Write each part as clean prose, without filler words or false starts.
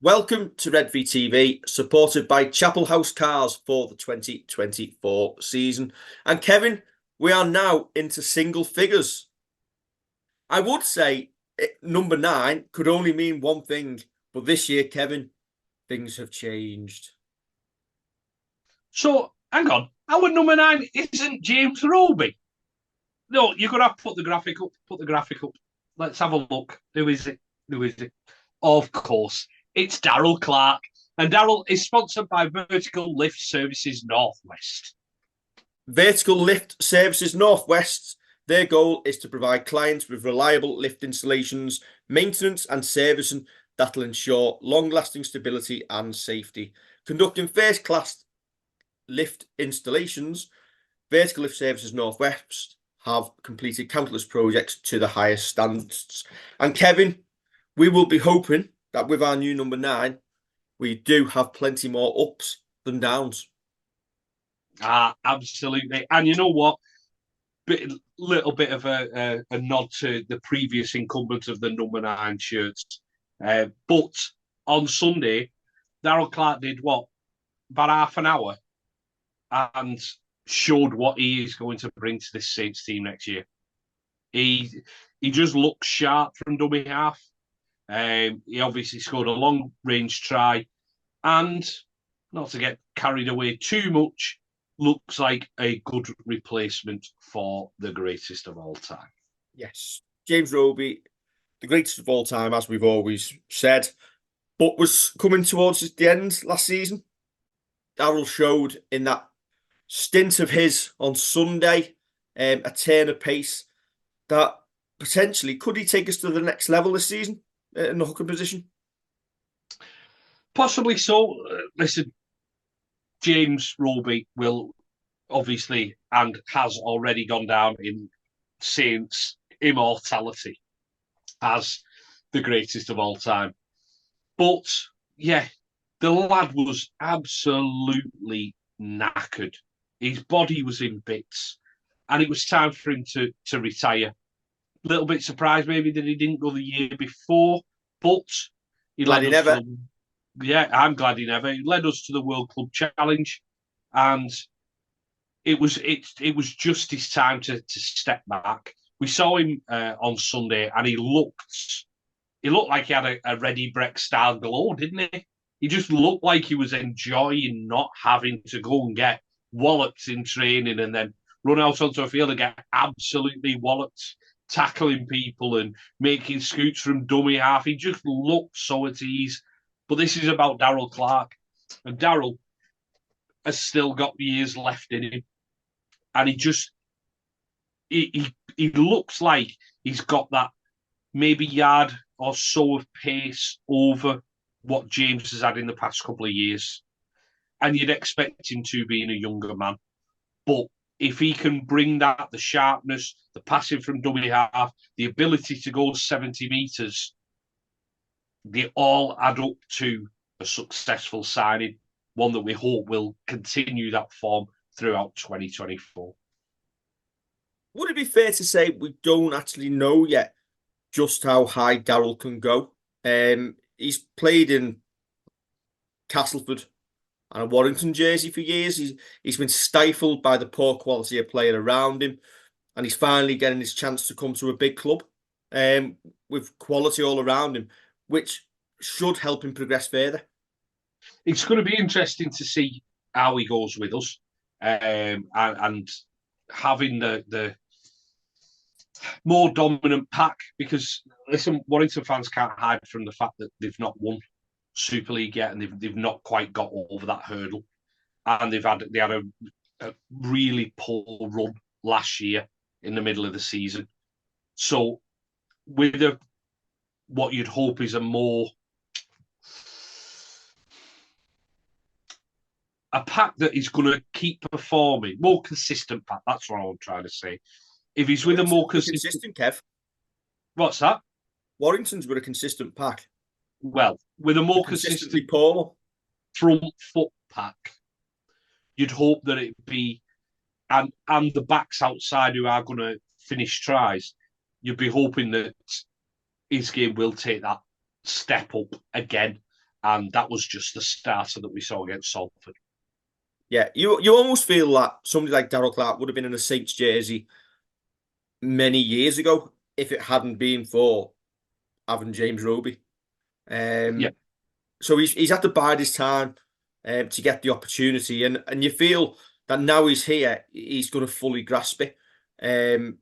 Welcome to Red V TV, supported by Chapel House Cars for the 2024 season. And Kevin, we are now into single figures. I would say number 9 could only mean one thing, but this year, Kevin, things have changed. So, hang on. Our number 9 isn't James Roby. No, you're going to have to put the graphic up. Put the graphic up. Let's have a look. Who is it? Who is it? Of course, it's Daryl Clark. And Daryl is sponsored by Vertical Lift Services Northwest. Vertical Lift Services Northwest. Their goal is to provide clients with reliable lift installations, maintenance and servicing that'll ensure long-lasting stability and safety. Conducting first-class lift installations, Vertical Lift Services Northwest have completed countless projects to the highest standards. And Kevin, we will be hoping that with our new number 9, we do have plenty more ups than downs. Absolutely. And you know what? Little bit of a nod to the previous incumbent of the number 9 shirts. But on Sunday, Daryl Clark did what? About half an hour and showed what he is going to bring to this Saints team next year. He just looks sharp from dummy half. He obviously scored a long-range try, and not to get carried away too much, looks like a good replacement for the greatest of all time. Yes, James Roby, the greatest of all time, as we've always said, but was coming towards the end last season. Daryl showed in that stint of his on Sunday a turn of pace that potentially could he take us to the next level this season in the hooker position? Possibly so. Listen, James Roby will obviously and has already gone down in Saints immortality as the greatest of all time. But yeah, the lad was absolutely knackered. His body was in bits, and it was time for him to retire. A little bit surprised maybe that he didn't go the year before, but he Glad led he us never. to I'm glad he never. He led us to the World Club Challenge, and it was just his time to step back. We saw him on Sunday, and he looked like he had a Ready Breck style glow, didn't he? He just looked like he was enjoying not having to go and get walloped in training and then run out onto a field and get absolutely walloped, tackling people and making scoots from dummy half. He just looked so at ease. But this is about Daryl Clark. And Daryl has still got years left in him. And he looks like he's got that maybe yard or so of pace over what James has had in the past couple of years. And you'd expect him to being a younger man. But if he can bring that, the sharpness, the passing from dummy half, the ability to go 70 metres, they all add up to a successful signing, one that we hope will continue that form throughout 2024. Would it be fair to say we don't actually know yet just how high Daryl can go? He's played in Castleford and a Warrington jersey for years. He's been stifled by the poor quality of player around him, and he's finally getting his chance to come to a big club with quality all around him, which should help him progress further. It's going to be interesting to see how he goes with us, and having the more dominant pack, because listen, Warrington fans can't hide from the fact that they've not won Super League yet, and they've not quite got over that hurdle, and they had a really poor run last year in the middle of the season. So with what you'd hope is a pack that is going to keep performing, more consistent pack. That's what I'm trying to say. If he's with a more consistent Kev. What's that? Warrington's with a consistent pack. Well, with a more consistently poor front foot pack, you'd hope that it'd be, and the backs outside who are going to finish tries, you'd be hoping that his game will take that step up again and that was just the starter that we saw against Salford. Yeah, you almost feel that somebody like Daryl Clark would have been in a Saints jersey many years ago if it hadn't been for having James Roby. Yeah, So he's had to bide his time to get the opportunity, and you feel that now he's here, he's going to fully grasp it. And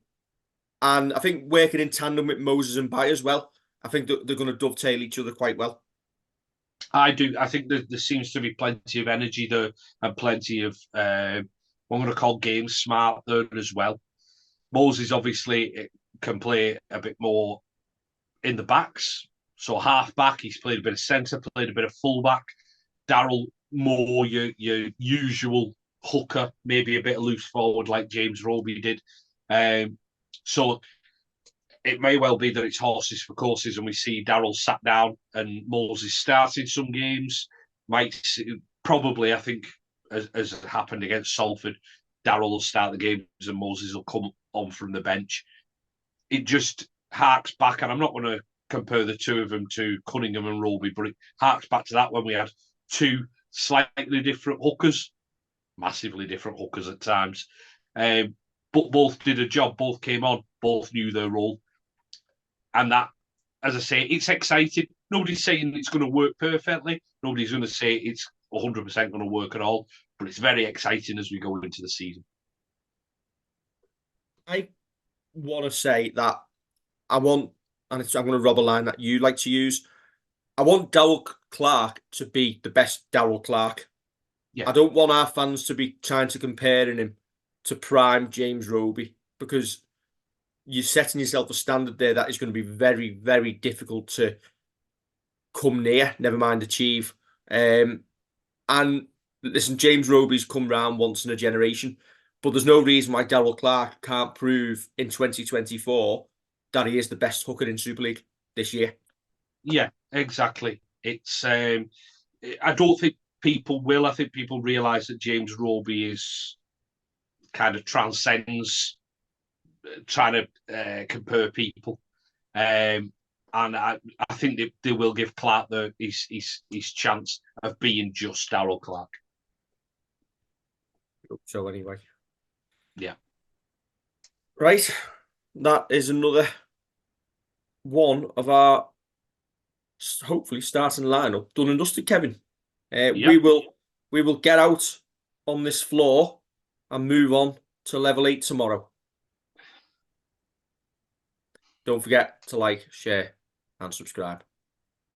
I think working in tandem with Moses and Bay as well, I think they're going to dovetail each other quite well. I do. I think there seems to be plenty of energy there and plenty of what I'm going to call game smart there as well. Moses obviously can play a bit more in the backs. So half back, he's played a bit of centre, played a bit of full back. Daryl more your usual hooker, maybe a bit of loose forward like James Roby did. So it may well be that it's horses for courses, and we see Daryl sat down and Moses started some games. Probably, I think, as happened against Salford, Daryl will start the games and Moses will come on from the bench. It just harks back, and I'm not going to compare the two of them to Cunningham and Roby, but it harks back to that when we had two slightly different hookers, massively different hookers at times. But both did a job, both came on, both knew their role. And that, as I say, it's exciting. Nobody's saying it's going to work perfectly. Nobody's going to say it's 100% going to work at all. But it's very exciting as we go into the season. I want to say that I want, and I'm going to rob a line that you like to use. I want Daryl Clark to be the best Daryl Clark. Yeah. I don't want our fans to be trying to comparing him to prime James Roby, because you're setting yourself a standard there that is going to be very, very difficult to come near, never mind achieve. And listen, James Roby's come round once in a generation, but there's no reason why Daryl Clark can't prove in 2024 that he is the best hooker in Super League this year. Yeah, exactly. It's I don't think people will. I think people realise that James Roby is kind of transcends trying to compare people. And I think they will give Clark his chance of being just Daryl Clark. So anyway. Yeah. Right. That is another one of our hopefully starting lineup done and dusted, Kevin. We will get out on this floor and move on to level 8 tomorrow. Don't forget to like, share, and subscribe.